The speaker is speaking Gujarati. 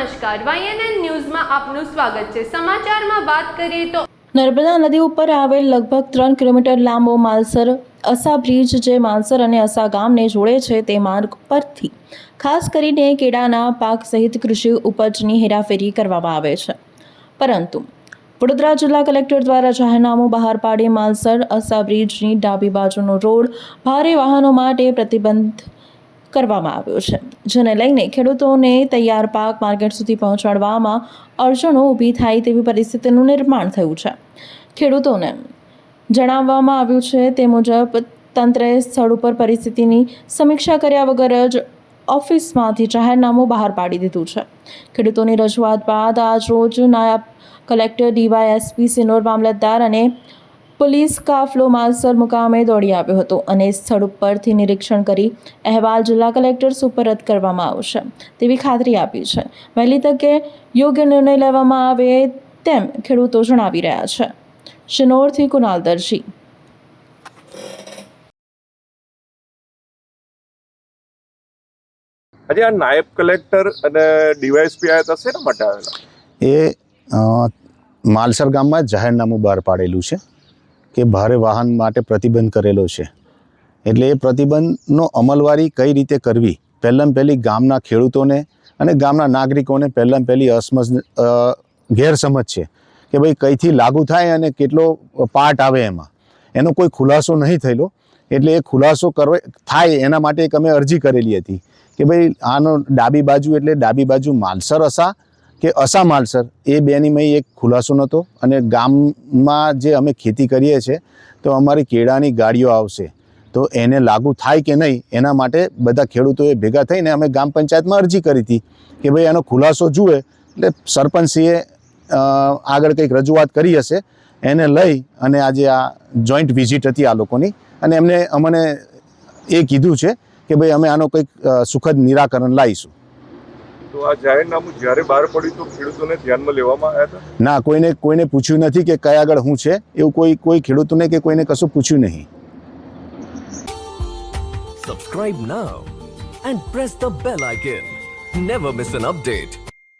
નમસ્કાર, YNN ન્યૂઝમાં આપનું સ્વાગત છે। સમાચારમાં વાત કરીએ તો નર્મદા નદી ઉપર આવેલ લગભગ 3 કિલોમીટર લાંબો માલસર અસા બ્રિજ જે માલસર અને અસા ગામને જોડે છે તે માર્ગ પરથી ખાસ કરીને કેળાના પાક સહિત કૃષિ ઉપજની હેરાફેરી કરવામાં આવે છે, પરંતુ વડોદરા જિલ્લા કલેક્ટર દ્વારા જાહેરનામું બહાર પાડી માલસર અસા બ્રિજની ડાબી બાજુનો રોડ ભારે વાહનો માટે પ્રતિબંધ કરવામાં આવ્યો છે, જેને લઈને ખેડૂતોને તૈયાર પાક માર્કેટ સુધી પહોંચાડવામાં અડચણો ઊભી થાય તેવી પરિસ્થિતિનું નિર્માણ થયું છે। ખેડૂતોને જણાવવામાં આવ્યું છે તે મુજબ તંત્રએ સ્થળ ઉપર પરિસ્થિતિની સમીક્ષા કર્યા વગર જ ઓફિસમાંથી જાહેરનામું બહાર પાડી દીધું છે। ખેડૂતોની રજૂઆત બાદ આજ રોજ નાયબ કલેક્ટર DYSP સિનોર મામલતદાર અને પોલીસ કાફલો માલસર મુકામે દોડી આવ્યો હતો અને સ્થળ ઉપરથી નિરીક્ષણ કરી અહેવાલ જિલ્લા કલેક્ટર સુપરત કરવામાં આવશે તેવી ખાતરી આપી છે। વહેલી તકે યોગ્ય નિર્ણય લેવામાં આવે તેમ ખેડૂતો જણાવી રહ્યા છે। શિનોરથી કુનાલ દરજી। આજે આ નાયબ કલેક્ટર અને DYSP આયા હતા શેના માટે આવેલા? એ માલસર ગામમાં જાહેરનામું બહાર પાડેલું છે કે ભારે વાહન માટે પ્રતિબંધ કરેલો છે, એટલે એ પ્રતિબંધનો અમલવારી કઈ રીતે કરવી, પહેલી ગામના ખેડૂતોને અને ગામના નાગરિકોને પહેલી ગેરસમજ છે કે ભાઈ કઈથી લાગુ થાય અને કેટલો પાર્ટ આવે એમાં, એનો કોઈ ખુલાસો નહીં થયેલો, એટલે એ ખુલાસો થાય એના માટે એક અમે અરજી કરેલી હતી કે ભાઈ આનો ડાબી બાજુ એટલે ડાબી બાજુ માલસર અસા કે અસા માલસર એ બેની એક ખુલાસો નહોતો, અને ગામમાં જે અમે ખેતી કરીએ છીએ તો અમારી કેળાની ગાડીઓ આવશે તો એને લાગુ થાય કે નહીં એના માટે બધા ખેડૂતોએ ભેગા થઈને અમે ગ્રામ પંચાયતમાં અરજી કરી હતી કે ભાઈ એનો ખુલાસો જુએ, એટલે સરપંચશ્રીએ આગળ કંઈક રજૂઆત કરી હશે, એને લઈ અને આજે આ જોઈન્ટ વિઝિટ હતી આ લોકોની, અને એમને અમને એ કીધું છે કે ભાઈ અમે આનો કંઈક સુખદ નિરાકરણ લાવીશું। તો આ જાહેરનામું જ્યારે બહાર પડ્યું તો ખેડૂતોને ધ્યાનમાં લેવામાં આવ્યા હતા? ના, કોઈને પૂછ્યું નથી કે કયા આગળ શું છે, એવું કોઈ ખેડૂતોને કે કોઈને કશું પૂછ્યું નહીં। Subscribe now and press the bell icon. Never miss an update.